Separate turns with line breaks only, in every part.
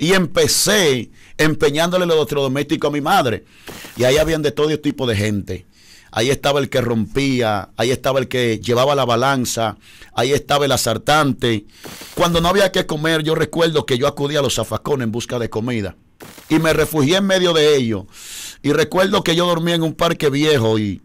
Y empecé empeñándole los electrodomésticos a mi madre. Y ahí habían de todo tipo de gente. Ahí estaba el que rompía, ahí estaba el que llevaba la balanza, ahí estaba el asaltante. Cuando no había que comer, yo recuerdo que yo acudía a los zafacones en busca de comida. Y me refugié en medio de ellos. Y recuerdo que yo dormía en un parque viejo y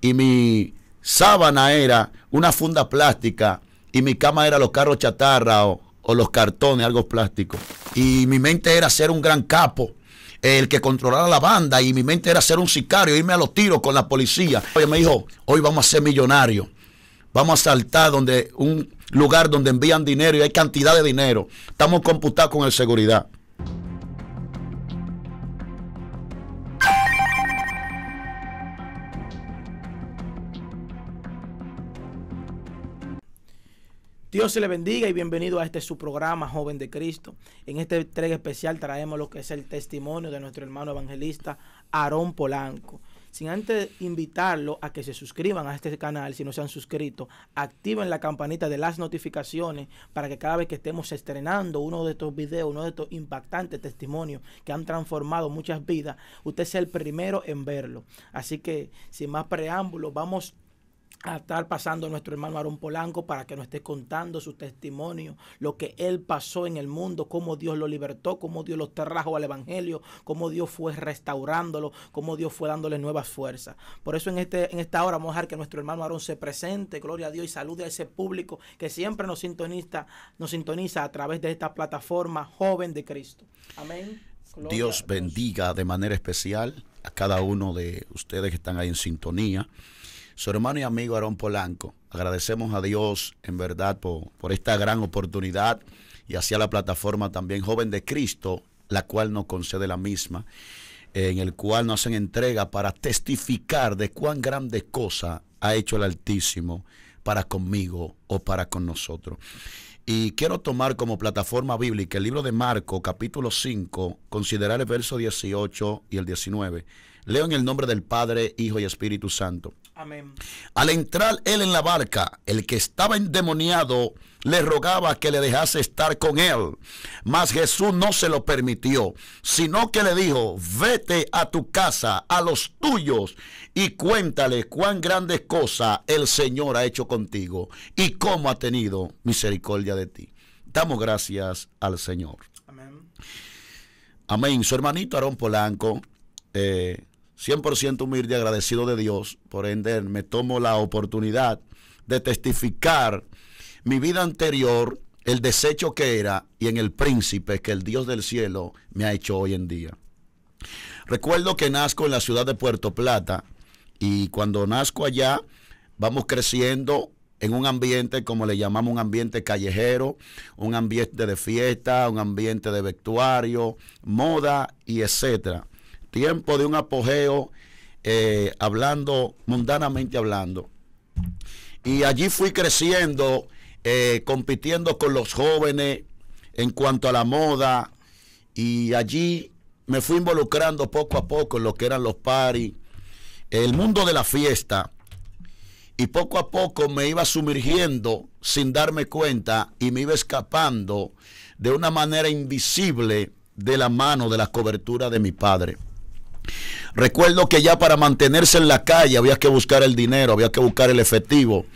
mi sábana era una funda plástica y mi cama era los carros chatarra o los cartones, algo plástico. Y mi mente era ser un gran capo, el que controlara la banda, y mi mente era ser un sicario, irme a los tiros con la policía. Oye, me dijo, hoy vamos a ser millonarios, vamos a saltar donde un lugar donde envían dinero y hay cantidad de dinero. Estamos computados con el seguridad.
Dios se le bendiga y bienvenido a su programa Joven de Cristo. En esta entrega especial traemos lo que es el testimonio de nuestro hermano evangelista Aarón Polanco. Sin antes invitarlo a que se suscriban a este canal, si no se han suscrito, activen la campanita de las notificaciones para que cada vez que estemos estrenando uno de estos videos, uno de estos impactantes testimonios que han transformado muchas vidas, usted sea el primero en verlo. Así que, sin más preámbulos, vamos a estar pasando a nuestro hermano Aarón Polanco para que nos esté contando su testimonio, lo que él pasó en el mundo, cómo Dios lo libertó, cómo Dios lo trajo al evangelio, cómo Dios fue restaurándolo, cómo Dios fue dándole nuevas fuerzas. Por eso en esta hora vamos a dejar que nuestro hermano Aarón se presente, gloria a Dios, y salude a ese público que siempre nos sintoniza a través de esta plataforma Joven de Cristo. Amén. Gloria
Dios bendiga de manera especial a cada uno de ustedes que están ahí en sintonía. Su hermano y amigo Aarón Polanco, agradecemos a Dios en verdad por esta gran oportunidad y hacia la plataforma también Joven de Cristo, la cual nos concede la misma, en el cual nos hacen entrega para testificar de cuán grande cosa ha hecho el Altísimo para conmigo o para con nosotros. Y quiero tomar como plataforma bíblica el libro de Marcos, capítulo 5, considerar el verso 18 y el 19. Leo en el nombre del Padre, Hijo y Espíritu Santo.
Amén.
Al entrar él en la barca, el que estaba endemoniado le rogaba que le dejase estar con él. Mas Jesús no se lo permitió, sino que le dijo, vete a tu casa, a los tuyos, y cuéntale cuán grandes cosas el Señor ha hecho contigo y cómo ha tenido misericordia de ti. Damos gracias al Señor.
Amén.
Amén. Su hermanito Aarón Polanco, 100% humilde y agradecido de Dios. Por ende, me tomo la oportunidad de testificar mi vida anterior, el desecho que era y en el príncipe que el Dios del cielo me ha hecho hoy en día. Recuerdo que nazco en la ciudad de Puerto Plata y cuando nazco allá vamos creciendo en un ambiente, como le llamamos, un ambiente callejero, un ambiente de fiesta, un ambiente de vestuario, moda y etcétera. Tiempo de un apogeo, mundanamente hablando. Y allí fui creciendo, compitiendo con los jóvenes en cuanto a la moda. Y allí me fui involucrando poco a poco en lo que eran los parties, el mundo de la fiesta. Y poco a poco me iba sumergiendo sin darme cuenta y me iba escapando de una manera invisible de la mano de la cobertura de mi padre. Recuerdo que ya para mantenerse en la calle había que buscar el dinero, había que buscar el efectivo.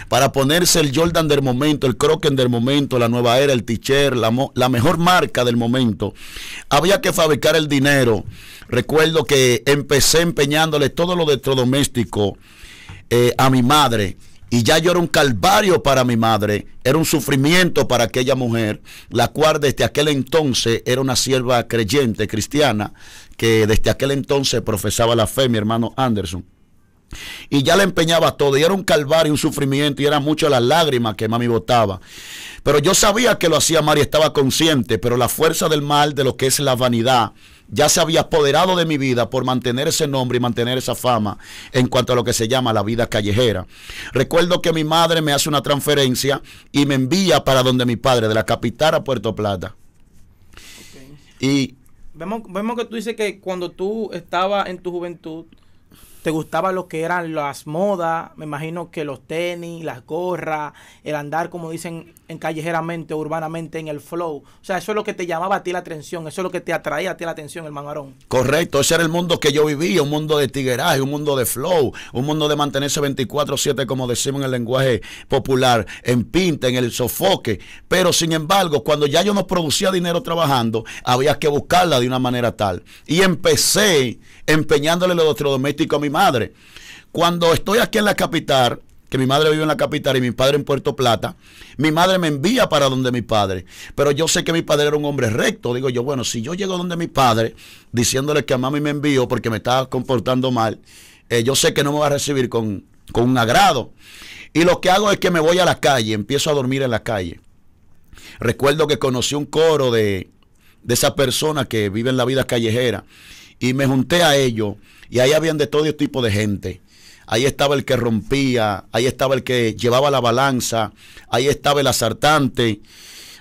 Para ponerse el Jordan del momento, el Crocken del momento, la nueva era, el T-shirt, la mejor marca del momento, había que fabricar el dinero. Recuerdo que empecé empeñándole todo lo electrodoméstico a mi madre. Y ya yo era un calvario para mi madre, era un sufrimiento para aquella mujer, la cual desde aquel entonces era una sierva creyente, cristiana, que desde aquel entonces profesaba la fe, mi hermano Anderson. Y ya le empeñaba todo, y era un calvario, un sufrimiento, y eran muchas las lágrimas que mami botaba. Pero yo sabía que lo hacía mal y estaba consciente, pero la fuerza del mal, de lo que es la vanidad, ya se había apoderado de mi vida por mantener ese nombre y mantener esa fama en cuanto a lo que se llama la vida callejera. Recuerdo que mi madre me hace una transferencia y me envía para donde mi padre, de la capital a Puerto Plata.
Okay. Y vemos que tú dices que cuando tú estabas en tu juventud, te gustaba lo que eran las modas, me imagino que los tenis, las gorras, el andar, como dicen en callejeramente, urbanamente, en el flow. O sea, eso es lo que te llamaba a ti la atención, eso es lo que te atraía a ti la atención, hermano Aarón.
Correcto, ese era el mundo que yo vivía, un mundo de tigueraje, un mundo de flow, un mundo de mantenerse 24/7, como decimos en el lenguaje popular, en pinta, en el sofoque. Pero sin embargo, cuando ya yo no producía dinero trabajando, había que buscarla de una manera tal. Y empecé empeñándole los electrodomésticos a mi madre. Cuando estoy aquí en la capital, que mi madre vive en la capital y mi padre en Puerto Plata, mi madre me envía para donde mi padre. Pero yo sé que mi padre era un hombre recto. Digo yo, bueno, si yo llego donde mi padre, diciéndole que a mami me envió porque me estaba comportando mal, yo sé que no me va a recibir con un agrado. Y lo que hago es que me voy a la calle, empiezo a dormir en la calle. Recuerdo que conocí un coro de esas personas que viven la vida callejera y me junté a ellos y ahí habían de todo tipo de gente. Ahí estaba el que rompía, ahí estaba el que llevaba la balanza, ahí estaba el asaltante,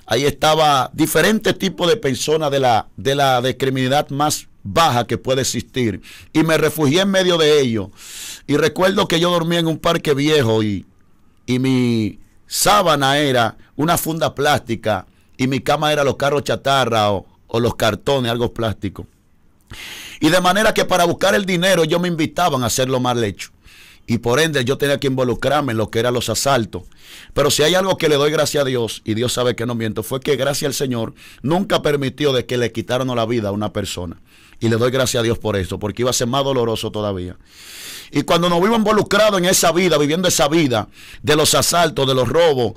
ahí estaba diferentes tipos de personas de la criminalidad más baja que puede existir. Y me refugié en medio de ellos. Y recuerdo que yo dormía en un parque viejo y mi sábana era una funda plástica y mi cama era los carros chatarra o los cartones, algo plástico. Y de manera que para buscar el dinero ellos me invitaban a hacerlo mal hecho. Y por ende yo tenía que involucrarme en lo que eran los asaltos. Pero si hay algo que le doy gracias a Dios, y Dios sabe que no miento, fue que gracias al Señor nunca permitió de que le quitaran la vida a una persona. Y le doy gracias a Dios por eso, porque iba a ser más doloroso todavía. Y cuando nos vimos involucrados en esa vida, viviendo esa vida de los asaltos, de los robos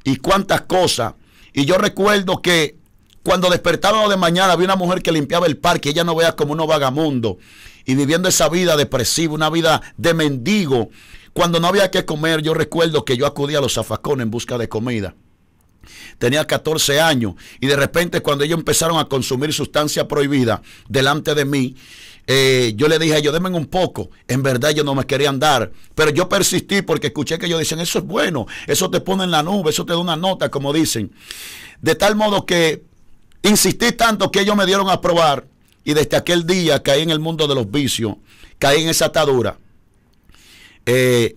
y cuántas cosas. Y yo recuerdo que cuando despertábamos de mañana había una mujer que limpiaba el parque, ella no veía como unos vagamundos y viviendo esa vida depresiva, una vida de mendigo. Cuando no había que comer, yo recuerdo que yo acudía a los zafacones en busca de comida. Tenía 14 años y de repente cuando ellos empezaron a consumir sustancia prohibida delante de mí, yo le dije a ellos, denme un poco. En verdad ellos no me querían dar, pero yo persistí porque escuché que ellos dicen, eso es bueno, eso te pone en la nube, eso te da una nota, como dicen. De tal modo que insistí tanto que ellos me dieron a probar y desde aquel día caí en el mundo de los vicios, caí en esa atadura.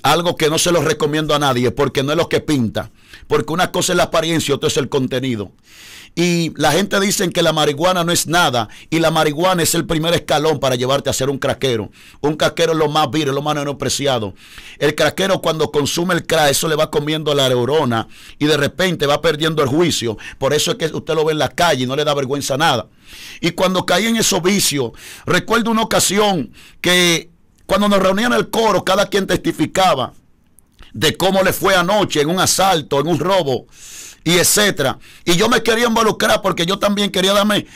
Algo que no se lo recomiendo a nadie porque no es lo que pinta, porque una cosa es la apariencia y otra es el contenido. Y la gente dice que la marihuana no es nada y la marihuana es el primer escalón para llevarte a ser un craquero. Un craquero es lo más vil, es lo más menospreciado. El craquero cuando consume el crack, eso le va comiendo la neurona y de repente va perdiendo el juicio. Por eso es que usted lo ve en la calle y no le da vergüenza nada. Y cuando caí en esos vicios, recuerdo una ocasión que cuando nos reunían en el coro, cada quien testificaba de cómo le fue anoche en un asalto, en un robo, y etcétera. Y yo me quería involucrar porque yo también quería darle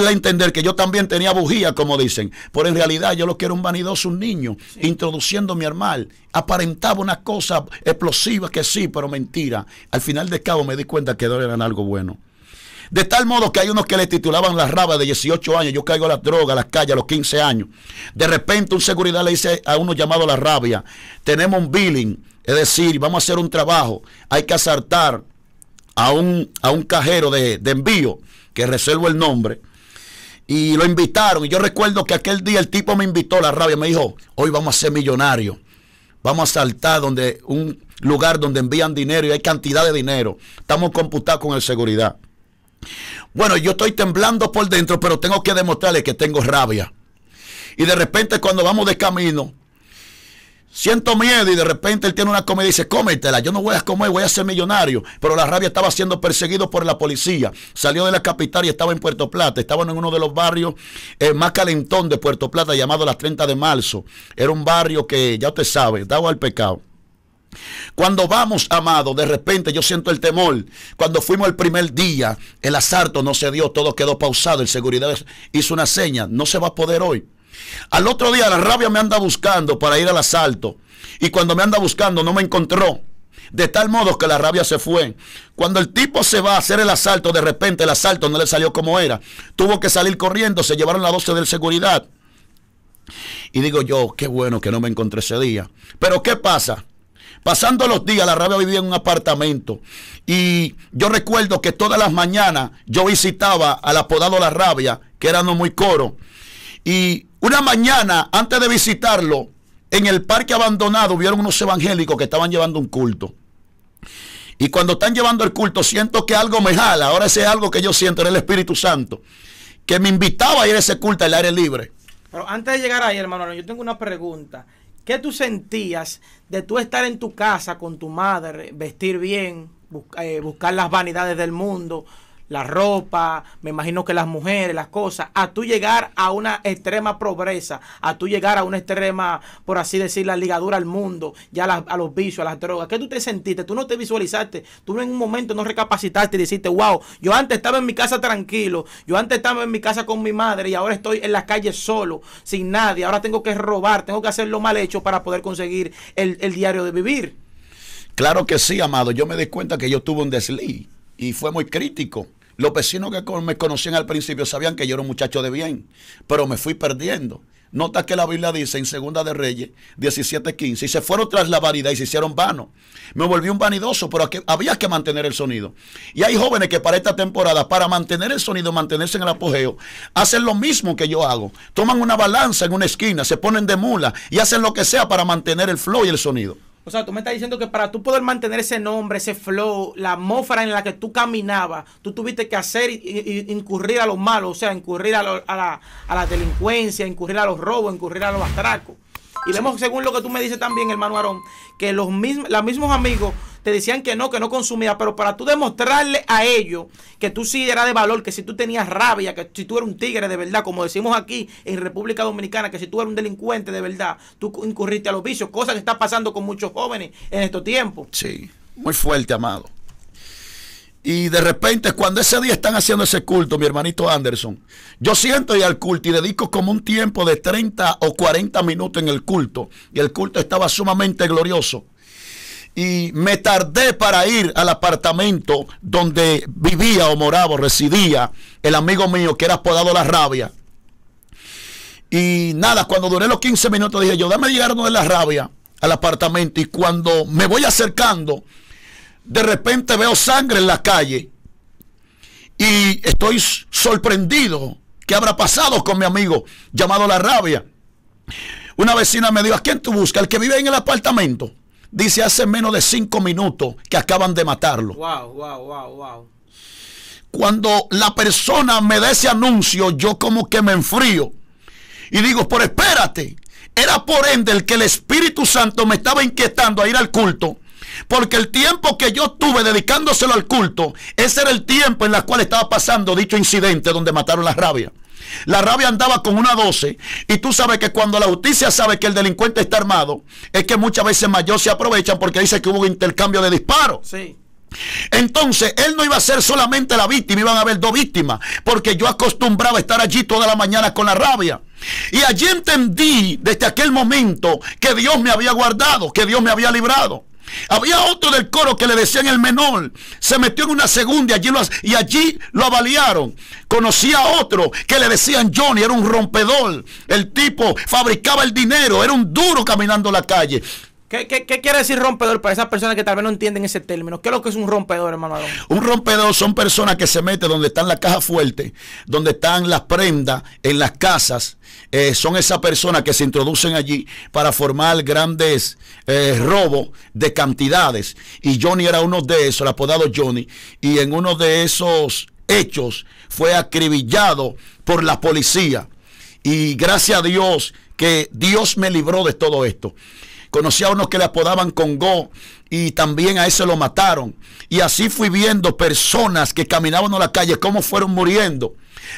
a entender que yo también tenía bujía, como dicen. Pero en realidad yo lo que era un vanidoso, un niño, sí, introduciéndome al mal. Aparentaba una cosa explosiva que sí, pero mentira. Al final de cabo me di cuenta que no eran algo bueno. De tal modo que hay unos que le titulaban la raba de 18 años. Yo caigo a las drogas, a las calles a los 15 años. De repente un seguridad le dice a uno llamado La Rabia, tenemos un billing, es decir, vamos a hacer un trabajo. Hay que asaltar a un cajero de envío, que reservo el nombre. Y lo invitaron. Y yo recuerdo que aquel día el tipo me invitó, La Rabia, me dijo, hoy vamos a ser millonarios. Vamos a saltar un lugar donde envían dinero y hay cantidad de dinero. Estamos computados con el seguridad. Bueno, yo estoy temblando por dentro, pero tengo que demostrarle que tengo rabia. Y de repente cuando vamos de camino, siento miedo y de repente él tiene una comida y dice, cómetela, yo no voy a comer, voy a ser millonario. Pero La Rabia estaba siendo perseguido por la policía. Salió de la capital y estaba en Puerto Plata. Estaban en uno de los barrios más calentón de Puerto Plata, llamado Las 30 de Marzo. Era un barrio que, ya usted sabe, daba al pecado. Cuando vamos, amado, de repente yo siento el temor. Cuando fuimos el primer día, el asalto no se dio, todo quedó pausado. El seguridad hizo una seña, no se va a poder hoy. Al otro día La Rabia me anda buscando para ir al asalto. Y cuando me anda buscando no me encontró. De tal modo que La Rabia se fue. Cuando el tipo se va a hacer el asalto, de repente el asalto no le salió como era. Tuvo que salir corriendo, se llevaron las 12 del seguridad. Y digo yo, qué bueno que no me encontré ese día. Pero ¿qué pasa? Pasando los días, La Rabia vivía en un apartamento y yo recuerdo que todas las mañanas yo visitaba al apodado La Rabia, que era no muy coro. Y una mañana, antes de visitarlo, en el parque abandonado vieron unos evangélicos que estaban llevando un culto. Y cuando están llevando el culto, siento que algo me jala. Ahora ese algo que yo siento era el Espíritu Santo, que me invitaba a ir a ese culto al aire libre.
Pero antes de llegar ahí, hermano Aarón, yo tengo una pregunta. ¿Qué tú sentías de tú estar en tu casa con tu madre, vestir bien, buscar las vanidades del mundo, la ropa, me imagino que las mujeres, las cosas, a tú llegar a una extrema pobreza, a tú llegar a una extrema, por así decir, la ligadura al mundo, ya a los vicios, a las drogas? ¿Qué tú te sentiste? ¿Tú no te visualizaste? ¿Tú en un momento no recapacitaste y dijiste, wow, yo antes estaba en mi casa tranquilo, yo antes estaba en mi casa con mi madre y ahora estoy en la calle solo, sin nadie, ahora tengo que robar, tengo que hacer lo mal hecho para poder conseguir el diario de vivir?
Claro que sí, amado. Yo me di cuenta que yo tuve un desliz y fue muy crítico. Los vecinos que me conocían al principio sabían que yo era un muchacho de bien, pero me fui perdiendo. Nota que la Biblia dice en Segunda de Reyes 17:15, y se fueron tras la vanidad y se hicieron vanos. Me volví un vanidoso, pero había que mantener el sonido. Y hay jóvenes que para esta temporada, para mantener el sonido, mantenerse en el apogeo, hacen lo mismo que yo hago. Toman una balanza en una esquina, se ponen de mula y hacen lo que sea para mantener el flow y el sonido.
O sea, tú me estás diciendo que para tú poder mantener ese nombre, ese flow, la atmósfera en la que tú caminabas, tú tuviste que hacer incurrir a lo malo, o sea, incurrir a la delincuencia, incurrir a los robos, incurrir a los atracos. Y vemos, según lo que tú me dices también, hermano Aarón, que los mismos amigos te decían que no consumía, pero para tú demostrarle a ellos que tú sí eras de valor, que si tú tenías rabia, que si tú eras un tigre de verdad, como decimos aquí en República Dominicana, que si tú eras un delincuente de verdad, tú incurriste a los vicios, cosa que está pasando con muchos jóvenes en estos tiempos.
Sí, muy fuerte, amado. Y de repente, cuando ese día están haciendo ese culto, mi hermanito Anderson, yo siento ir al culto y dedico como un tiempo de 30 o 40 minutos en el culto. Y el culto estaba sumamente glorioso. Y me tardé para ir al apartamento donde vivía o moraba o residía el amigo mío que era apodado La Rabia. Y nada, cuando duré los 15 minutos dije yo, dame llegar donde La Rabia, al apartamento. Y cuando me voy acercando, de repente veo sangre en la calle y estoy sorprendido. ¿Qué habrá pasado con mi amigo llamado La Rabia? Una vecina me dijo, ¿a quién tú buscas? El que vive en el apartamento. Dice, hace menos de 5 minutos que acaban de matarlo.
Wow.
Cuando la persona me da ese anuncio, yo como que me enfrío y digo, pero espérate, era por ende el que el Espíritu Santo me estaba inquietando a ir al culto. Porque el tiempo que yo tuve dedicándoselo al culto, ese era el tiempo en el cual estaba pasando dicho incidente donde mataron La Rabia. La Rabia andaba con una 12 y tú sabes que cuando la justicia sabe que el delincuente está armado, es que muchas veces mayores se aprovechan porque dice que hubo un intercambio de disparos.
Sí.
Entonces él no iba a ser solamente la víctima, iban a haber 2 víctimas, porque yo acostumbraba a estar allí toda la mañana con La Rabia. Y allí entendí desde aquel momento que Dios me había guardado, que Dios me había librado. Había otro del coro que le decían el menor, se metió en una segunda y allí lo avaliaron. Conocí a otro que le decían Johnny, era un rompedor. El tipo fabricaba el dinero, era un duro caminando la calle.
¿Qué quiere decir rompedor para esas personas que tal vez no entienden ese término? ¿Qué es lo que es un rompedor, hermano Aarón?
Un rompedor son personas que se meten donde están las cajas fuertes, donde están las prendas en las casas. Son esas personas que se introducen allí para formar grandes robos de cantidades. Y Johnny era uno de esos, el apodado Johnny. Y en uno de esos hechos fue acribillado por la policía. Y gracias a Dios que Dios me libró de todo esto. Conocí a unos que le apodaban Congo y también a ese lo mataron. Y así fui viendo personas que caminaban en la calle, cómo fueron muriendo.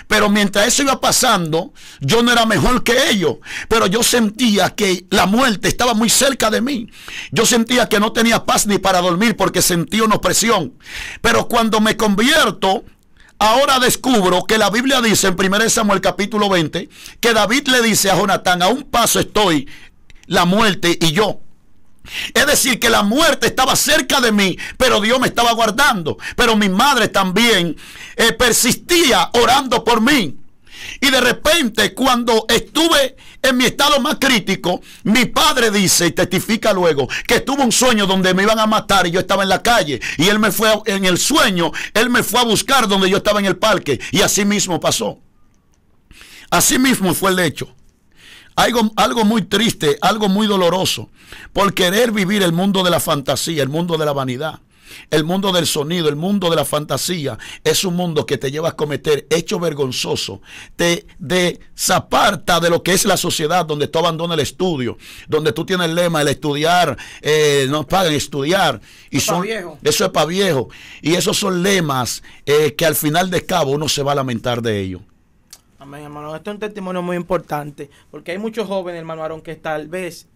Pero mientras eso iba pasando, yo no era mejor que ellos. Pero yo sentía que la muerte estaba muy cerca de mí. Yo sentía que no tenía paz ni para dormir porque sentía una opresión. Pero cuando me convierto, ahora descubro que la Biblia dice en 1 Samuel capítulo 20, que David le dice a Jonatán, a un paso estoy la muerte y yo. Es decir, que la muerte estaba cerca de mí, pero Dios me estaba guardando. Pero mi madre también persistía orando por mí. Y de repente, cuando estuve en mi estado más crítico, mi padre dice y testifica luego que tuvo un sueño donde me iban a matar y yo estaba en la calle. Y él me fue, en el sueño, él me fue a buscar donde yo estaba en el parque. Y así mismo pasó. Así mismo fue el hecho. algo muy triste, algo muy doloroso, por querer vivir el mundo de la fantasía, el mundo de la vanidad. El mundo del sonido, el mundo de la fantasía es un mundo que te lleva a cometer hechos vergonzosos, te desaparta de lo que es la sociedad, donde tú abandonas el estudio, donde tú tienes el lema, el estudiar, no pagan estudiar, y eso es para viejo, y esos son lemas que al final de cabo uno se va a lamentar de ellos.
Amén, hermano. Este es un testimonio muy importante, porque hay muchos jóvenes, hermano Aarón, que tal vez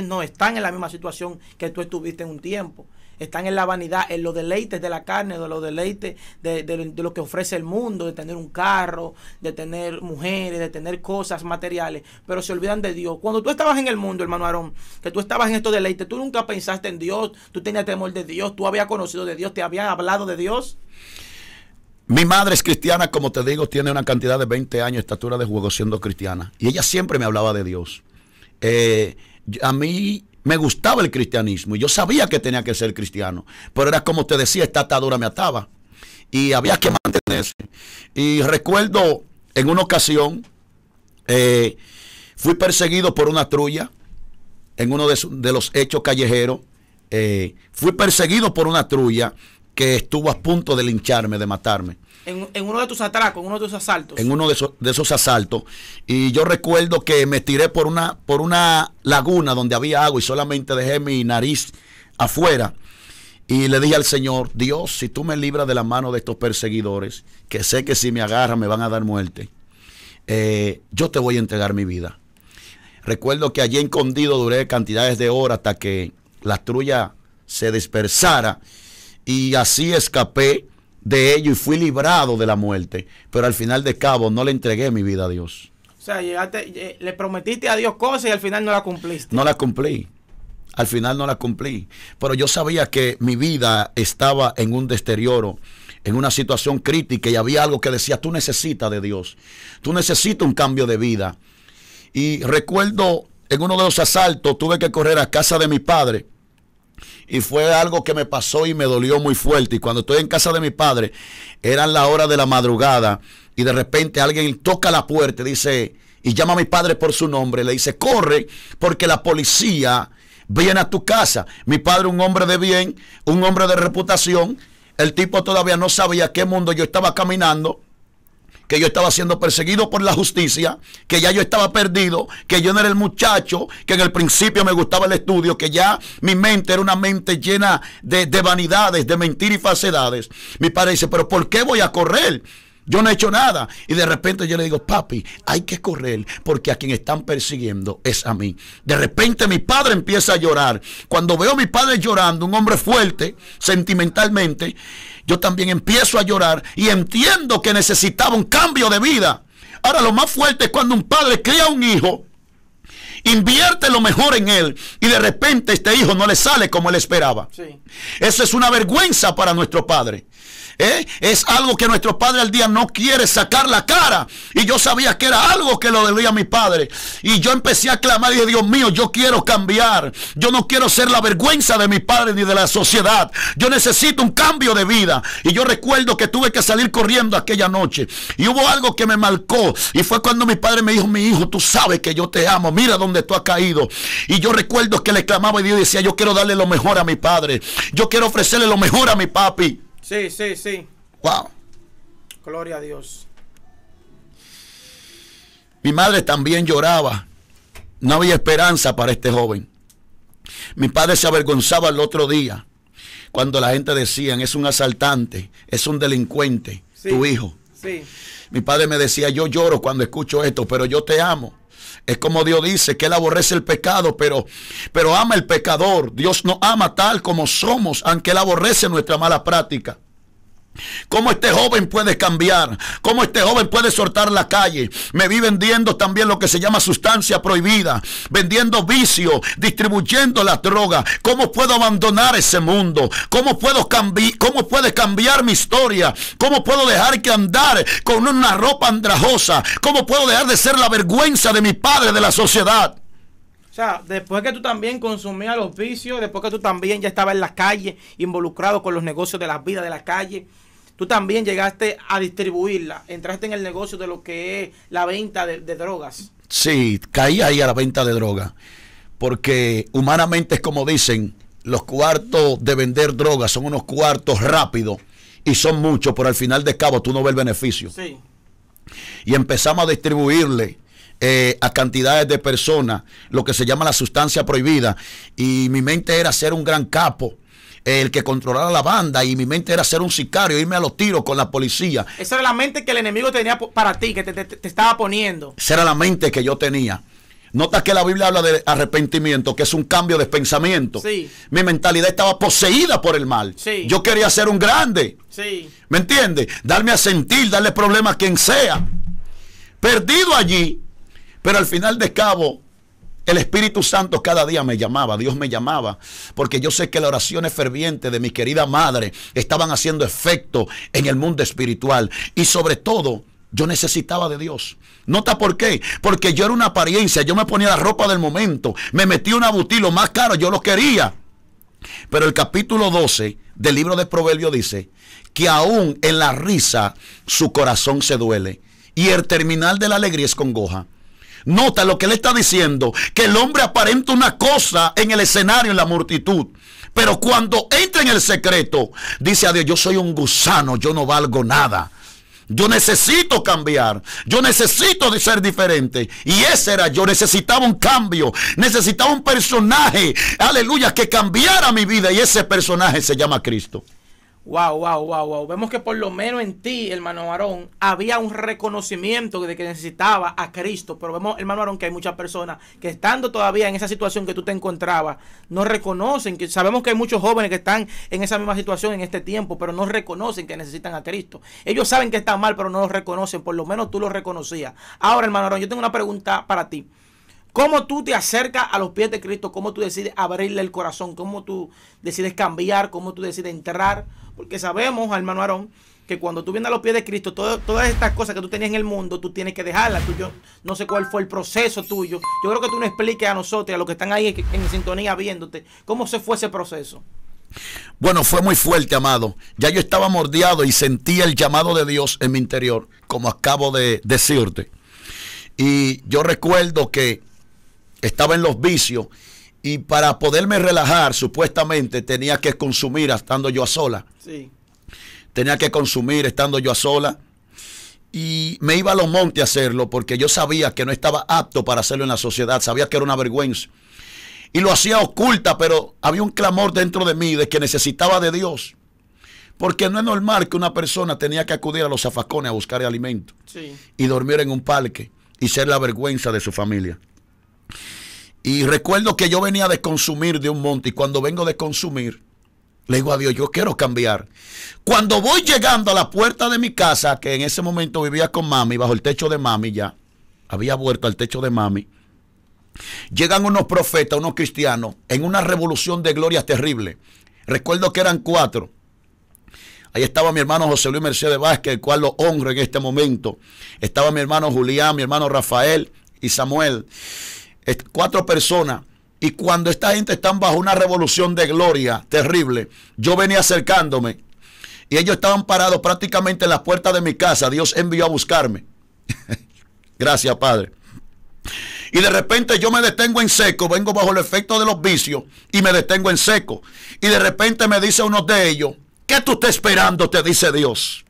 no están en la misma situación que tú estuviste en un tiempo. Están en la vanidad, en los deleites de la carne, de los deleites de lo que ofrece el mundo, de tener un carro, de tener mujeres, de tener cosas materiales, pero se olvidan de Dios. Cuando tú estabas en el mundo, hermano Aarón, que tú estabas en estos deleites, tú nunca pensaste en Dios, tú tenías temor de Dios, tú habías conocido de Dios, te habían hablado de Dios.
Mi madre es cristiana, como te digo, tiene una cantidad de 20 años de estatura de juego siendo cristiana, y ella siempre me hablaba de Dios. A mí me gustaba el cristianismo y yo sabía que tenía que ser cristiano, pero era como te decía, esta atadura me ataba y había que mantenerse. Y recuerdo en una ocasión, fui perseguido por una trulla en uno de los hechos callejeros. Fui perseguido por una trulla que estuvo a punto de lincharme, de matarme.
En uno de tus atracos, en uno de tus asaltos.
En uno de esos asaltos. Y yo recuerdo que me tiré por una laguna donde había agua y solamente dejé mi nariz afuera. Y le dije al Señor, Dios, si tú me libras de la mano de estos perseguidores, que sé que si me agarran me van a dar muerte, yo te voy a entregar mi vida. Recuerdo que allí escondido duré cantidades de horas hasta que la trulla se dispersara. Y así escapé de ello y fui librado de la muerte, pero al final de cabo no le entregué mi vida a Dios.
O sea, le prometiste a Dios cosas y al final no la cumpliste.
No la cumplí, al final no la cumplí, pero yo sabía que mi vida estaba en un deterioro, en una situación crítica, y había algo que decía, tú necesitas de Dios, tú necesitas un cambio de vida. Y recuerdo en uno de los asaltos tuve que correr a casa de mi padre. Y fue algo que me pasó y me dolió muy fuerte. Y cuando estoy en casa de mi padre, eran la hora de la madrugada. Y de repente alguien toca la puerta y dice, y llama a mi padre por su nombre. Le dice, corre, porque la policía viene a tu casa. Mi padre, un hombre de bien, un hombre de reputación. El tipo todavía no sabía qué mundo yo estaba caminando, que yo estaba siendo perseguido por la justicia, que ya yo estaba perdido, que yo no era el muchacho, que en el principio me gustaba el estudio, que ya mi mente era una mente llena de vanidades, de mentiras y falsedades. Mi padre dice, pero ¿por qué voy a correr? Yo no he hecho nada. Y de repente yo le digo, papi, hay que correr porque a quien están persiguiendo es a mí. De repente mi padre empieza a llorar. Cuando veo a mi padre llorando, un hombre fuerte, sentimentalmente, yo también empiezo a llorar y entiendo que necesitaba un cambio de vida. Ahora, lo más fuerte es cuando un padre cría a un hijo, invierte lo mejor en él y de repente este hijo no le sale como él esperaba. Sí. Eso es una vergüenza para nuestro padre. Es algo que nuestro padre al día no quiere sacar la cara. Y yo sabía que era algo que lo debía a mi padre. Y yo empecé a clamar y dije, Dios mío, yo quiero cambiar. Yo no quiero ser la vergüenza de mi padre ni de la sociedad. Yo necesito un cambio de vida. Y yo recuerdo que tuve que salir corriendo aquella noche. Y hubo algo que me marcó. Y fue cuando mi padre me dijo, mi hijo, tú sabes que yo te amo. Mira dónde tú has caído. Y yo recuerdo que le clamaba y yo decía, yo quiero darle lo mejor a mi padre. Yo quiero ofrecerle lo mejor a mi papi.
Sí, sí, sí.
Wow.
Gloria a Dios.
Mi madre también lloraba. No había esperanza para este joven. Mi padre se avergonzaba el otro día cuando la gente decía, es un asaltante, es un delincuente, sí, tu hijo.
Sí.
Mi padre me decía, yo lloro cuando escucho esto, pero yo te amo. Es como Dios dice, que Él aborrece el pecado, pero ama el pecador. Dios nos ama tal como somos, aunque Él aborrece nuestra mala práctica. ¿Cómo este joven puede cambiar? ¿Cómo este joven puede soltar la calle? Me vi vendiendo también lo que se llama sustancia prohibida, vendiendo vicio, distribuyendo la droga. ¿Cómo puedo abandonar ese mundo? ¿Cómo puede cambiar mi historia? ¿Cómo puedo dejar que andar con una ropa andrajosa? ¿Cómo puedo dejar de ser la vergüenza de mi padre, de la sociedad?
O sea, después que tú también consumías los vicios, después que tú también ya estabas en la calle, involucrado con los negocios de la vida de la calle, tú también llegaste a distribuirla, entraste en el negocio de lo que es la venta de drogas.
Sí, caí ahí a la venta de droga. Porque humanamente es como dicen, los cuartos de vender droga son unos cuartos rápidos y son muchos, pero al final de cabo tú no ves el beneficio.
Sí.
Y empezamos a distribuirle a cantidades de personas lo que se llama la sustancia prohibida. Y mi mente era ser un gran capo, el que controlara la banda, y mi mente era ser un sicario, irme a los tiros con la policía.
Esa era la mente que el enemigo tenía para ti, que te estaba poniendo.
Esa era la mente que yo tenía. Nota que la Biblia habla de arrepentimiento, que es un cambio de pensamiento.
Sí.
Mi mentalidad estaba poseída por el mal.
Sí.
Yo quería ser un grande.
Sí.
¿Me entiendes? Darme a sentir, darle problemas a quien sea. Perdido allí, pero al final de cabo, el Espíritu Santo cada día me llamaba, Dios me llamaba, porque yo sé que las oraciones fervientes de mi querida madre estaban haciendo efecto en el mundo espiritual. Y sobre todo, yo necesitaba de Dios. ¿Nota por qué? Porque yo era una apariencia, yo me ponía la ropa del momento, me metí una butí, lo más caro, yo lo quería. Pero el capítulo 12 del libro de Proverbios dice que aún en la risa su corazón se duele y el terminal de la alegría es congoja. Nota lo que él está diciendo, que el hombre aparenta una cosa en el escenario, en la multitud, pero cuando entra en el secreto, dice a Dios, yo soy un gusano, yo no valgo nada. Yo necesito cambiar, yo necesito de ser diferente. Y ese era yo, necesitaba un cambio, necesitaba un personaje, aleluya, que cambiara mi vida. Y ese personaje se llama Cristo.
Wow, wow, wow, wow. Vemos que por lo menos en ti, hermano Aarón, había un reconocimiento de que necesitaba a Cristo. Pero vemos, hermano Aarón, que hay muchas personas que estando todavía en esa situación que tú te encontrabas, no reconocen, que sabemos que hay muchos jóvenes que están en esa misma situación en este tiempo, pero no reconocen que necesitan a Cristo. Ellos saben que están mal, pero no lo reconocen. Por lo menos tú lo reconocías. Ahora, hermano Aarón, yo tengo una pregunta para ti. ¿Cómo tú te acercas a los pies de Cristo? ¿Cómo tú decides abrirle el corazón? ¿Cómo tú decides cambiar? ¿Cómo tú decides entrar? Porque sabemos, hermano Aarón, que cuando tú vienes a los pies de Cristo, todas estas cosas que tú tenías en el mundo, tú tienes que dejarlas. Yo no sé cuál fue el proceso tuyo. Yo creo que tú nos expliques a nosotros, a los que están ahí en sintonía viéndote, cómo se fue ese proceso.
Bueno, fue muy fuerte, amado. Ya yo estaba mordiado y sentía el llamado de Dios en mi interior, como acabo de decirte. Y yo recuerdo que estaba en los vicios y para poderme relajar, supuestamente tenía que consumir estando yo a sola.
Sí.
Tenía que consumir estando yo a sola. Y me iba a los montes a hacerlo porque yo sabía que no estaba apto para hacerlo en la sociedad. Sabía que era una vergüenza. Y lo hacía oculta, pero había un clamor dentro de mí de que necesitaba de Dios. Porque no es normal que una persona tenía que acudir a los zafacones a buscar alimento.
Sí.
Y dormir en un parque y ser la vergüenza de su familia. Y recuerdo que yo venía de consumir de un monte y cuando vengo de consumir, le digo a Dios, yo quiero cambiar. Cuando voy llegando a la puerta de mi casa, que en ese momento vivía con mami, bajo el techo de mami ya, había vuelto al techo de mami, llegan unos profetas, unos cristianos, en una revolución de gloria terrible. Recuerdo que eran 4. Ahí estaba mi hermano José Luis Mercedes Vázquez, el cual lo honro en este momento. Estaba mi hermano Julián, mi hermano Rafael y Samuel. 4 personas. Y cuando esta gente están bajo una revolución de gloria terrible, yo venía acercándome y ellos estaban parados prácticamente en las puertas de mi casa. Dios envió a buscarme. Gracias, Padre. Y de repente yo me detengo en seco, vengo bajo el efecto de los vicios y me detengo en seco. Y de repente me dice uno de ellos, ¿qué tú estás esperando? Te dice Dios.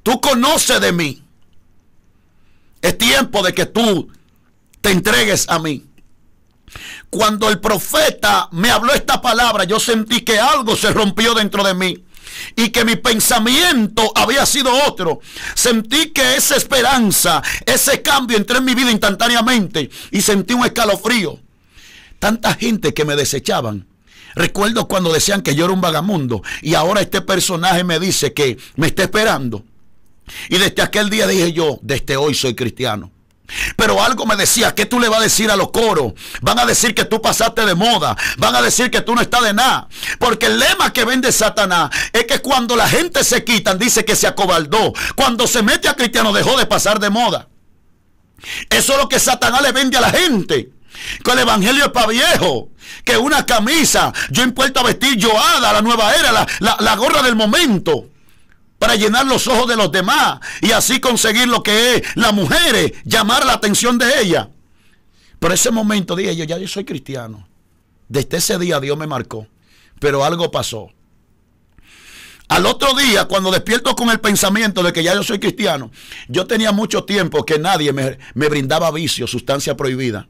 Tú conoces de mí. Es tiempo de que tú te entregues a mí. Cuando el profeta me habló esta palabra, yo sentí que algo se rompió dentro de mí y que mi pensamiento había sido otro. Sentí que esa esperanza, ese cambio entró en mi vida instantáneamente y sentí un escalofrío. Tanta gente que me desechaban. Recuerdo cuando decían que yo era un vagamundo y ahora este personaje me dice que me está esperando. Y desde aquel día dije yo, desde hoy soy cristiano. Pero algo me decía, ¿qué tú le vas a decir a los coros? Van a decir que tú pasaste de moda, van a decir que tú no estás de nada. Porque el lema que vende Satanás es que cuando la gente se quitan, dice que se acobardó. Cuando se mete a cristiano dejó de pasar de moda. Eso es lo que Satanás le vende a la gente. Que el evangelio es para viejo, que una camisa, yo impuesto a vestir Yoada, la nueva era, la gorra del momento. para llenar los ojos de los demás y así conseguir lo que es las mujeres, llamar la atención de ellas. Pero ese momento dije yo, ya yo soy cristiano. Desde ese día Dios me marcó, pero algo pasó. Al otro día, cuando despierto con el pensamiento de que ya yo soy cristiano, yo tenía mucho tiempo que nadie me brindaba vicio, sustancia prohibida.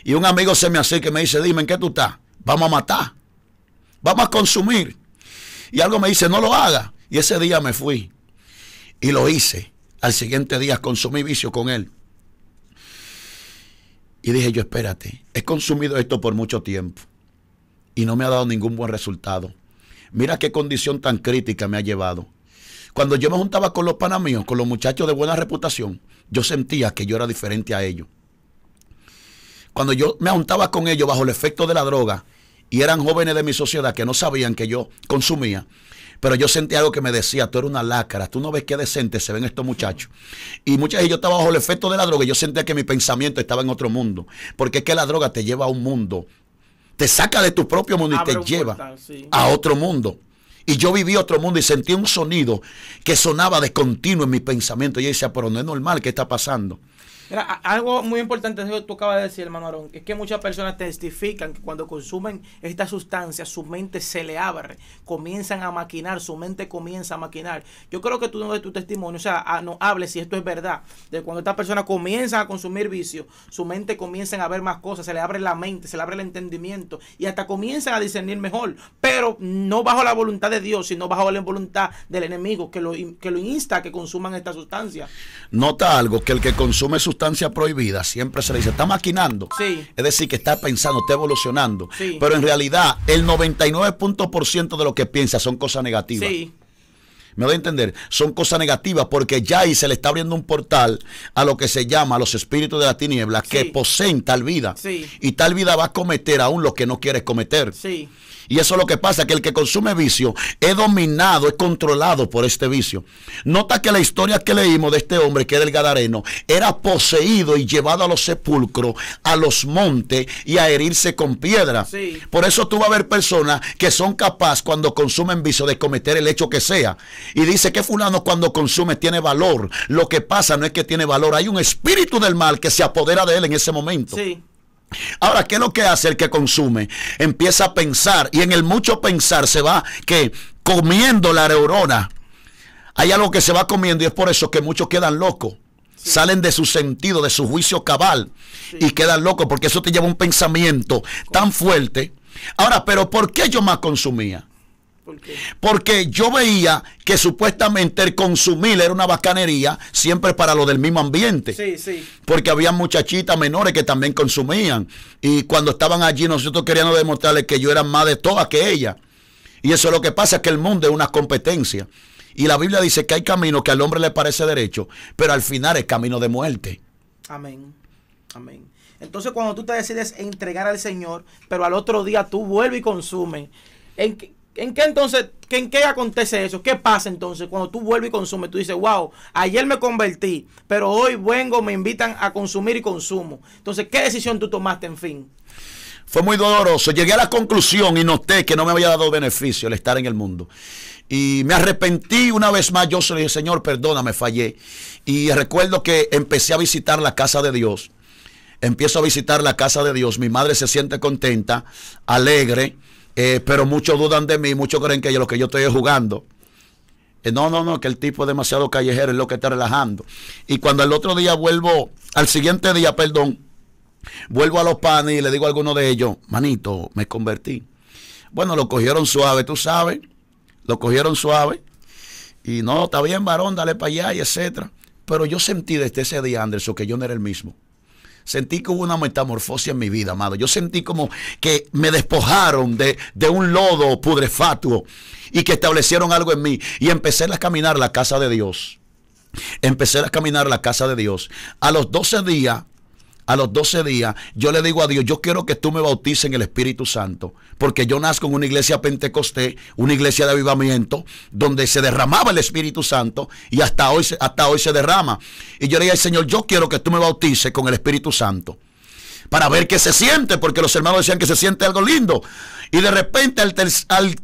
Y un amigo se me acerca y me dice, dime, ¿en qué tú estás? Vamos a matar, vamos a consumir. Y algo me dice, no lo hagas. Y ese día me fui y lo hice. Al siguiente día consumí vicio con él. Y dije yo, espérate, he consumido esto por mucho tiempo y no me ha dado ningún buen resultado. Mira qué condición tan crítica me ha llevado. Cuando yo me juntaba con los panas míos, con los muchachos de buena reputación, yo sentía que yo era diferente a ellos. Cuando yo me juntaba con ellos bajo el efecto de la droga y eran jóvenes de mi sociedad que no sabían que yo consumía, pero yo sentía algo que me decía, tú eres una lacra, tú no ves qué decente se ven estos muchachos. Y muchas veces yo estaba bajo el efecto de la droga y yo sentía que mi pensamiento estaba en otro mundo. Porque es que la droga te lleva a un mundo, te saca de tu propio mundo y te lleva a otro mundo. Y yo viví otro mundo y sentí un sonido que sonaba de continuo en mi pensamiento. Y yo decía, pero no es normal, ¿qué está pasando?
Mira, algo muy importante que tú acabas de decir, hermano Aarón, es que muchas personas testifican que cuando consumen esta sustancia, su mente se le abre, comienzan a maquinar, su mente comienza a maquinar. Yo creo que tú no de tu testimonio, o sea, no hables si esto es verdad, de cuando estas personas comienzan a consumir vicio, su mente comienzan a ver más cosas, se le abre la mente, se le abre el entendimiento y hasta comienzan a discernir mejor, pero no bajo la voluntad de Dios, sino bajo la voluntad del enemigo que lo insta a que consuman esta sustancia.
Nota algo, que el que consume sustancia prohibida siempre se le dice, está maquinando.
Sí.
Es decir, que está pensando, está evolucionando.
Sí.
Pero en realidad, el 99% de lo que piensa son cosas negativas.
Sí.
¿Me doy a entender? Son cosas negativas porque ya ahí se le está abriendo un portal a lo que se llama los espíritus de la tiniebla que poseen tal vida.
Sí.
Y tal vida va a cometer aún lo que no quiere cometer.
Sí.
Y eso es lo que pasa, que el que consume vicio es dominado, es controlado por este vicio. Nota que la historia que leímos de este hombre, que era el Gadareno, era poseído y llevado a los sepulcros, a los montes y a herirse con piedra.
Sí.
Por eso tú vas a ver personas que son capaces cuando consumen vicio de cometer el hecho que sea. Y dice que fulano cuando consume tiene valor. Lo que pasa no es que tiene valor, hay un espíritu del mal que se apodera de él en ese momento.
Sí.
Ahora, ¿qué es lo que hace el que consume? Empieza a pensar y en el mucho pensar se va que comiendo la neurona. Hay algo que se va comiendo y es por eso que muchos quedan locos. Sí. Salen de su sentido, de su juicio cabal y quedan locos porque eso te lleva a un pensamiento tan fuerte. Ahora, ¿pero por qué yo más consumía? Porque yo veía que supuestamente el consumir era una bacanería siempre para lo del mismo ambiente.
Sí, sí.
Porque había muchachitas menores que también consumían. Y cuando estaban allí nosotros queríamos demostrarles que yo era más de todas que ellas. Y eso es lo que pasa, que el mundo es una competencia. Y la Biblia dice que hay camino que al hombre le parece derecho, pero al final es camino de muerte.
Amén. Amén. Entonces cuando tú te decides entregar al Señor, pero al otro día tú vuelves y consumes, ¿En qué acontece eso? ¿Qué pasa entonces cuando tú vuelves y consumes? Tú dices, wow, ayer me convertí, pero hoy vengo, me invitan a consumir y consumo. Entonces, ¿qué decisión tú tomaste, en fin?
Fue muy doloroso. Llegué a la conclusión y noté que no me había dado beneficio el estar en el mundo. Y me arrepentí una vez más. Yo le dije, Señor, perdóname, fallé. Y recuerdo que empecé a visitar la casa de Dios. Empiezo a visitar la casa de Dios. Mi madre se siente contenta, alegre. Pero muchos dudan de mí, muchos creen que lo que yo estoy jugando. No, que el tipo es demasiado callejero, es lo que está relajando. Y cuando el otro día al siguiente día, vuelvo a los panes y le digo a alguno de ellos, manito, me convertí. Bueno, lo cogieron suave, tú sabes, lo cogieron suave. Y no, está bien, varón, dale para allá y etcétera. Pero yo sentí desde ese día, Anderson, que yo no era el mismo. Sentí que hubo una metamorfosis en mi vida, amado. Yo sentí como que me despojaron de un lodo pudrefatuo y que establecieron algo en mí. Y empecé a caminar la casa de Dios. Empecé a caminar la casa de Dios. A los 12 días, yo le digo a Dios, yo quiero que tú me bautices en el Espíritu Santo. Porque yo nazco en una iglesia pentecostés, una iglesia de avivamiento, donde se derramaba el Espíritu Santo y hasta hoy se derrama. Y yo le dije al Señor, yo quiero que tú me bautices con el Espíritu Santo. Para ver qué se siente, porque los hermanos decían que se siente algo lindo. Y de repente al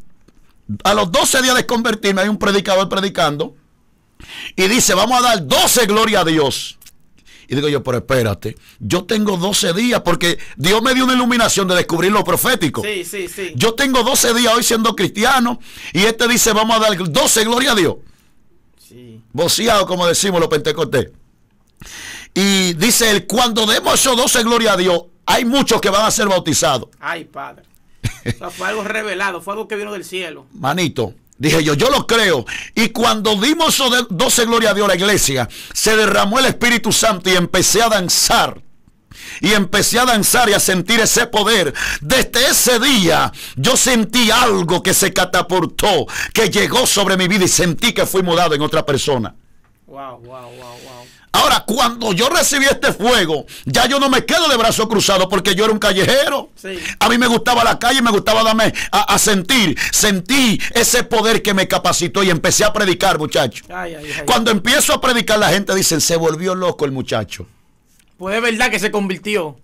A los 12 días de convertirme hay un predicador predicando y dice, vamos a dar 12 gloria a Dios. Y digo yo, pero espérate, yo tengo 12 días porque Dios me dio una iluminación de descubrir lo profético.
Sí, sí, sí.
Yo tengo 12 días hoy siendo cristiano y este dice, vamos a dar 12 gloria a Dios.
Sí.
Boceado, como decimos los pentecostés. Y dice él, cuando demos esos 12 gloria a Dios, hay muchos que van a ser bautizados.
Ay, Padre. O sea, fue algo revelado, fue algo que vino del cielo.
Manito, dije yo lo creo. Y cuando dimos esos 12 gloria a Dios a la iglesia, se derramó el Espíritu Santo y empecé a danzar. Y empecé a danzar y a sentir ese poder. Desde ese día yo sentí algo que se catapultó, que llegó sobre mi vida y sentí que fui mudado en otra persona.
Wow, wow, wow, wow.
Ahora, cuando yo recibí este fuego, ya yo no me quedo de brazos cruzados porque yo era un callejero.
Sí.
A mí me gustaba la calle, me gustaba darme a sentir. Sentí ese poder que me capacitó y empecé a predicar, muchacho.
Ay, ay, ay.
Cuando empiezo a predicar, la gente dice, se volvió loco el muchacho.
Pues es verdad que se convirtió.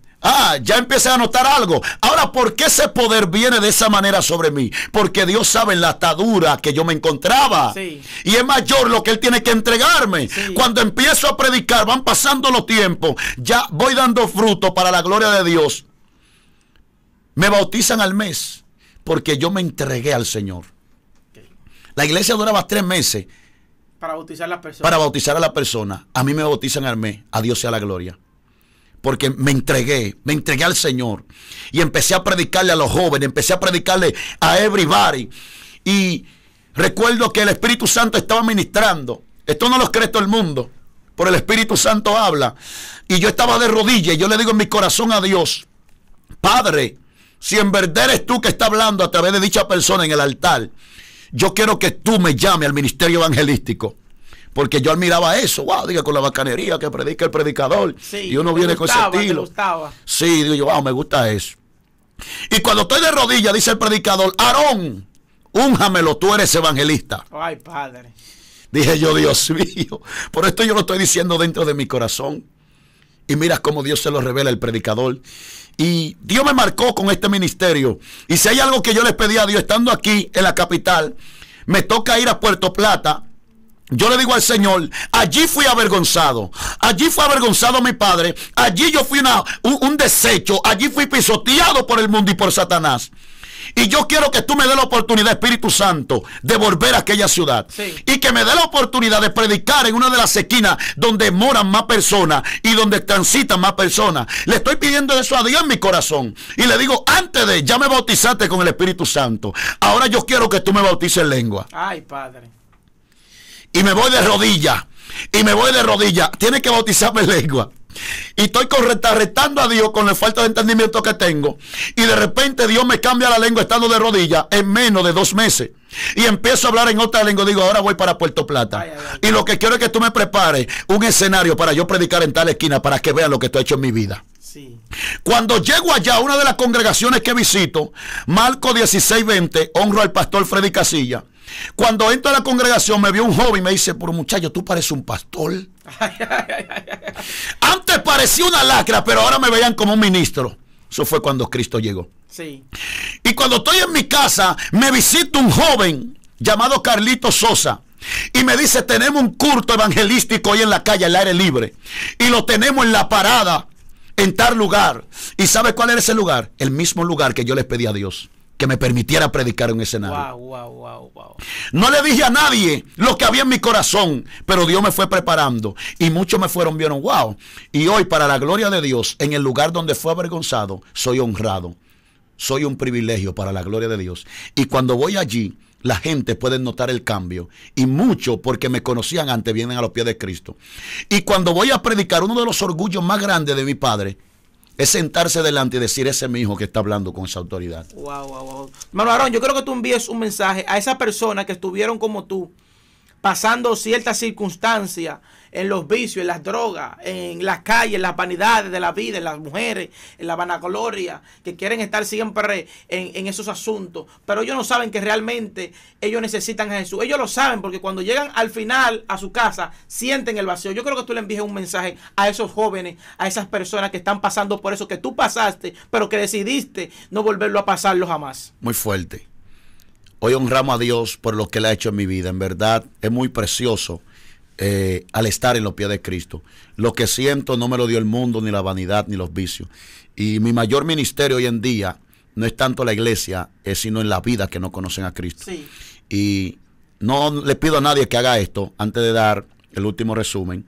Ya empecé a notar algo. Ahora, ¿por qué ese poder viene de esa manera sobre mí? Porque Dios sabe la atadura que yo me encontraba.
Sí.
Y es mayor lo que Él tiene que entregarme.
Sí.
Cuando empiezo a predicar, van pasando los tiempos, ya voy dando fruto para la gloria de Dios. Me bautizan al mes porque yo me entregué al Señor.
Okay.
La iglesia duraba 3 meses
Para bautizar a las personas.
para bautizar a la persona. A mí me bautizan al mes. A Dios sea la gloria. Porque me entregué al Señor. Y empecé a predicarle a los jóvenes, empecé a predicarle a everybody. Y recuerdo que el Espíritu Santo estaba ministrando. Esto no lo cree todo el mundo, pero el Espíritu Santo habla. Y yo estaba de rodillas y yo le digo en mi corazón a Dios, Padre, si en verdad eres tú que estás hablando a través de dicha persona en el altar, yo quiero que tú me llames al ministerio evangelístico. Porque yo admiraba eso, wow, diga, con la bacanería que predica el predicador.
Sí,
y uno viene con ese estilo. Sí, digo yo, wow, me gusta eso. Y cuando estoy de rodillas, dice el predicador, Aarón, únjamelo, tú eres evangelista.
Ay, Padre.
Dije yo, Dios mío, por esto yo lo estoy diciendo dentro de mi corazón. Y mira cómo Dios se lo revela el predicador. Y Dios me marcó con este ministerio. Y si hay algo que yo les pedí a Dios, estando aquí en la capital, me toca ir a Puerto Plata. Yo le digo al Señor, allí fui avergonzado, allí fue avergonzado mi padre, allí yo fui un desecho, allí fui pisoteado por el mundo y por Satanás. Y yo quiero que tú me des la oportunidad, Espíritu Santo, de volver a aquella ciudad.
Sí.
Y que me dé la oportunidad de predicar en una de las esquinas donde moran más personas y donde transitan más personas. Le estoy pidiendo eso a Dios en mi corazón. Y le digo, antes de, ya me bautizaste con el Espíritu Santo. Ahora yo quiero que tú me bautices en lengua.
Ay, Padre.
Y me voy de rodillas. Y me voy de rodillas. Tiene que bautizarme en lengua. Y estoy retando a Dios con la falta de entendimiento que tengo. Y de repente Dios me cambia la lengua estando de rodillas en menos de 2 meses. Y empiezo a hablar en otra lengua. Digo, ahora voy para Puerto Plata.
Ay, ay, ay.
Y lo que quiero es que tú me prepares un escenario para yo predicar en tal esquina para que vean lo que tú has hecho en mi vida.
Sí.
Cuando llego allá, una de las congregaciones que visito, Marcos 16:20, honro al pastor Freddy Casilla. Cuando entro a la congregación me vio un joven y me dice, pero muchacho, tú pareces un pastor. Antes parecía una lacra, pero ahora me veían como un ministro. Eso fue cuando Cristo llegó.
Sí.
Y cuando estoy en mi casa, me visita un joven llamado Carlito Sosa. Y me dice, tenemos un culto evangelístico hoy en la calle, al aire libre. Y lo tenemos en la parada, en tal lugar. ¿Y sabe cuál era ese lugar? El mismo lugar que yo les pedí a Dios, que me permitiera predicar en un escenario.
Wow.
No le dije a nadie lo que había en mi corazón, pero Dios me fue preparando. Y muchos me vieron, wow. Y hoy, para la gloria de Dios, en el lugar donde fue avergonzado, soy honrado. Soy un privilegio para la gloria de Dios. Y cuando voy allí, la gente puede notar el cambio. Y muchos, porque me conocían antes, vienen a los pies de Cristo. Y cuando voy a predicar, uno de los orgullos más grandes de mi padre es sentarse delante y decir, ese es mi hijo que está hablando con esa autoridad.
Wow. Hermano Aarón, yo creo que tú envíes un mensaje a esas personas que estuvieron como tú, pasando ciertas circunstancias en los vicios, en las drogas, en las calles, en las vanidades de la vida, en las mujeres, en la vanagloria, que quieren estar siempre en esos asuntos, pero ellos no saben que realmente ellos necesitan a Jesús. Ellos lo saben porque cuando llegan al final a su casa, sienten el vacío. Yo creo que tú le envíes un mensaje a esos jóvenes, a esas personas que están pasando por eso que tú pasaste, pero que decidiste no volverlo a pasarlo jamás.
Muy fuerte. hoy honramos a Dios por lo que Él ha hecho en mi vida. En verdad, es muy precioso al estar en los pies de Cristo. Lo que siento no me lo dio el mundo, ni la vanidad, ni los vicios. Y mi mayor ministerio hoy en día no es tanto la iglesia, sino en la vida que no conocen a Cristo.
Sí.
Y no le pido a nadie que haga esto antes de dar el último resumen.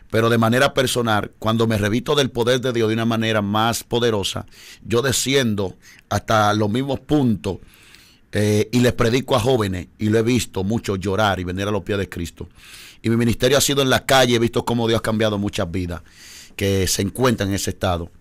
Pero de manera personal, cuando me revito del poder de Dios de una manera más poderosa, yo desciendo hasta los mismos puntos y les predico a jóvenes, y lo he visto mucho llorar y venir a los pies de Cristo. Y mi ministerio ha sido en la calle, he visto cómo Dios ha cambiado muchas vidas que se encuentran en ese estado.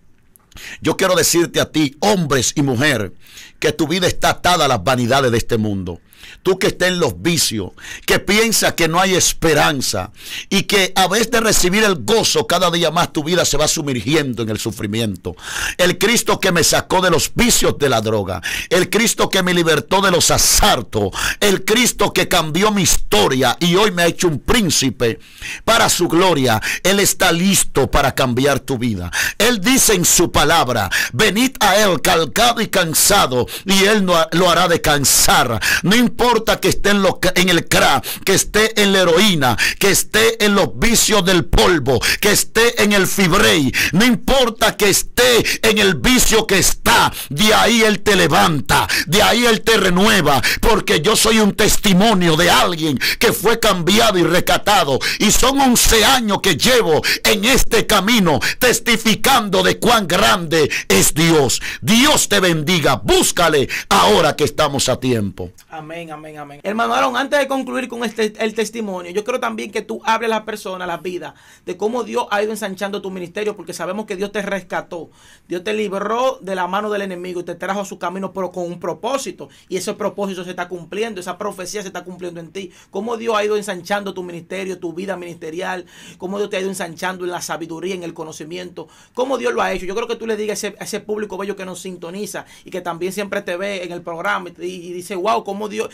Yo quiero decirte a ti, hombres y mujeres, que tu vida está atada a las vanidades de este mundo. Tú que estás en los vicios, que piensas que no hay esperanza y que a vez de recibir el gozo, cada día más tu vida se va sumergiendo en el sufrimiento. El Cristo que me sacó de los vicios de la droga, el Cristo que me libertó de los asaltos, el Cristo que cambió mi historia y hoy me ha hecho un príncipe para su gloria. Él está listo para cambiar tu vida. Él dice en su palabra: venid a Él cargado y cansado, y Él lo hará descansar. No importa que esté en el crack, que esté en la heroína, que esté en los vicios del polvo, que esté en el fibrey, no importa que esté en el vicio que está, de ahí Él te levanta, de ahí Él te renueva, porque yo soy un testimonio de alguien que fue cambiado y rescatado, y son 11 años que llevo en este camino testificando de cuán grande es Dios. Dios te bendiga, búscale ahora que estamos a tiempo.
Amén, amén, amén. Hermano Aarón, antes de concluir con el testimonio, yo quiero también que tú hables a las personas, a las vidas, de cómo Dios ha ido ensanchando tu ministerio, porque sabemos que Dios te rescató, Dios te libró de la mano del enemigo y te trajo a su camino, pero con un propósito, y ese propósito se está cumpliendo, esa profecía se está cumpliendo en ti. Cómo Dios ha ido ensanchando tu ministerio, tu vida ministerial, cómo Dios te ha ido ensanchando en la sabiduría, en el conocimiento, cómo Dios lo ha hecho. Yo creo que tú le digas a ese público bello que nos sintoniza y que también siempre te ve en el programa y dice: wow, cómo Dios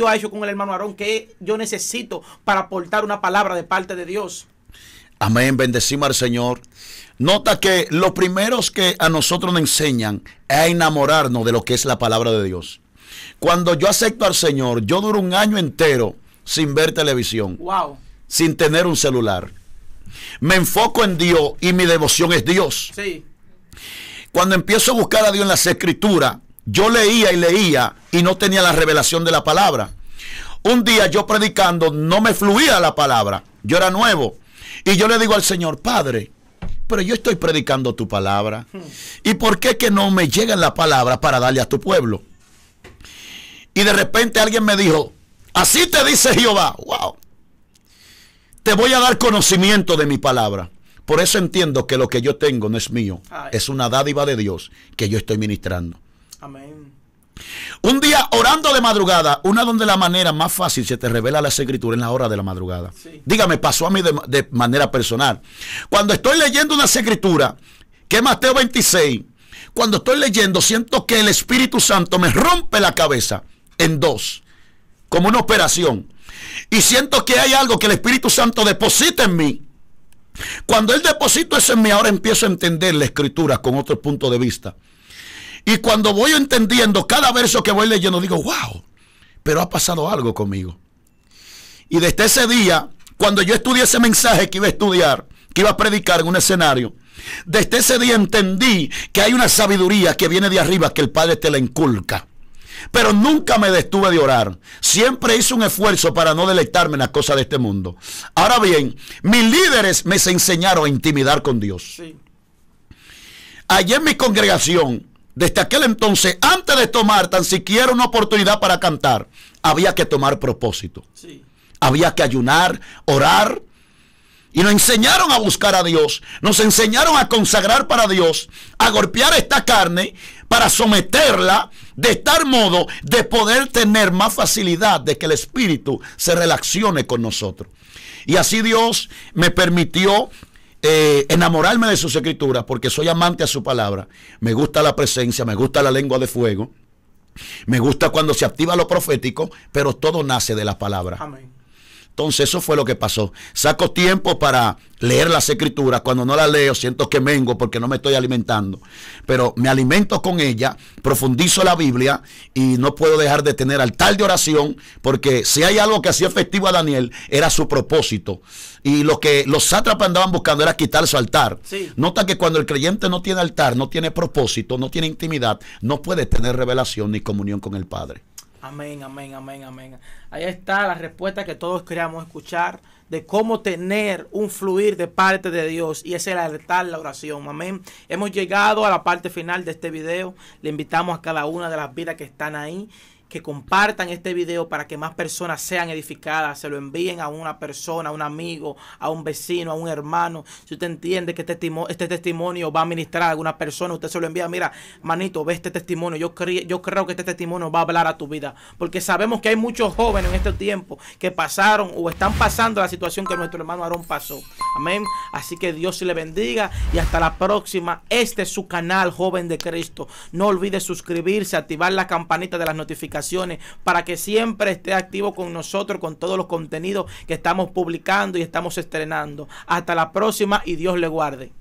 ha hecho con el hermano Aarón, que yo necesito para aportar una palabra de parte de Dios.
Amén, bendecimos al Señor. Nota que lo primeros que a nosotros nos enseñan es a enamorarnos de lo que es la palabra de Dios. Cuando yo acepto al Señor, yo duro un año entero sin ver televisión,
wow,
sin tener un celular. Me enfoco en Dios y mi devoción es Dios.
Sí.
Cuando empiezo a buscar a Dios en las Escrituras, yo leía y no tenía la revelación de la palabra. Un día yo predicando no me fluía la palabra. Yo era nuevo. Y yo le digo al Señor: Padre, pero yo estoy predicando tu palabra. ¿Y por qué que no me llega la palabra para darle a tu pueblo? Y de repente alguien me dijo: así te dice Jehová. Wow. Te voy a dar conocimiento de mi palabra. Por eso entiendo que lo que yo tengo no es mío. Es una dádiva de Dios que yo estoy ministrando.
Amén.
Un día orando de madrugada, una donde la manera más fácil se te revela la escritura en la hora de la madrugada. Sí. Dígame, pasó a mí de manera personal. Cuando estoy leyendo una escritura, que es Mateo 26, cuando estoy leyendo, siento que el Espíritu Santo me rompe la cabeza en dos, como una operación. Y siento que hay algo que el Espíritu Santo deposita en mí. Cuando Él deposita eso en mí, ahora empiezo a entender la escritura con otro punto de vista. Y cuando voy entendiendo cada verso que voy leyendo, digo: wow, pero ha pasado algo conmigo. Y desde ese día, cuando yo estudié ese mensaje que iba a estudiar, que iba a predicar en un escenario, desde ese día entendí que hay una sabiduría que viene de arriba, que el Padre te la inculca. Pero nunca me detuve de orar. Siempre hice un esfuerzo para no deleitarme en las cosas de este mundo. Ahora bien, mis líderes me enseñaron a intimidar con Dios. Sí. Allí en mi congregación, desde aquel entonces, antes de tomar tan siquiera una oportunidad para cantar, había que tomar propósito. Sí. Había que ayunar, orar. Y nos enseñaron a buscar a Dios. Nos enseñaron a consagrar para Dios, a golpear esta carne para someterla de tal modo de poder tener más facilidad de que el Espíritu se relacione con nosotros. Y así Dios me permitió enamorarme de sus escrituras, porque soy amante a su palabra. Me gusta la presencia, me gusta la lengua de fuego, me gusta cuando se activa lo profético, pero todo nace de la palabra.
Amén.
Entonces eso fue lo que pasó. Saco tiempo para leer las escrituras. Cuando no las leo siento que mengo porque no me estoy alimentando. Pero me alimento con ella, profundizo la Biblia y no puedo dejar de tener altar de oración, porque si hay algo que hacía efectivo a Daniel era su propósito. Y lo que los sátrapas andaban buscando era quitar su altar.
Sí.
Nota que cuando el creyente no tiene altar, no tiene propósito, no tiene intimidad, no puede tener revelación ni comunión con el Padre.
Amén, amén, amén, amén. Ahí está la respuesta que todos queríamos escuchar de cómo tener un fluir de parte de Dios, y es el altar, la oración. Amén. Hemos llegado a la parte final de este video. Le invitamos a cada una de las vidas que están ahí que compartan este video para que más personas sean edificadas, se lo envíen a una persona, a un amigo, a un vecino, a un hermano. Si usted entiende que este testimonio va a ministrar a alguna persona, usted se lo envía: mira, manito, ve este testimonio, yo creo que este testimonio va a hablar a tu vida, porque sabemos que hay muchos jóvenes en este tiempo que pasaron o están pasando la situación que nuestro hermano Aarón pasó. Amén. Así que Dios le bendiga y hasta la próxima. Este es su canal, Joven de Cristo. No olvide suscribirse, activar la campanita de las notificaciones para que siempre esté activo con nosotros, con todos los contenidos que estamos publicando y estamos estrenando. Hasta la próxima y Dios le guarde.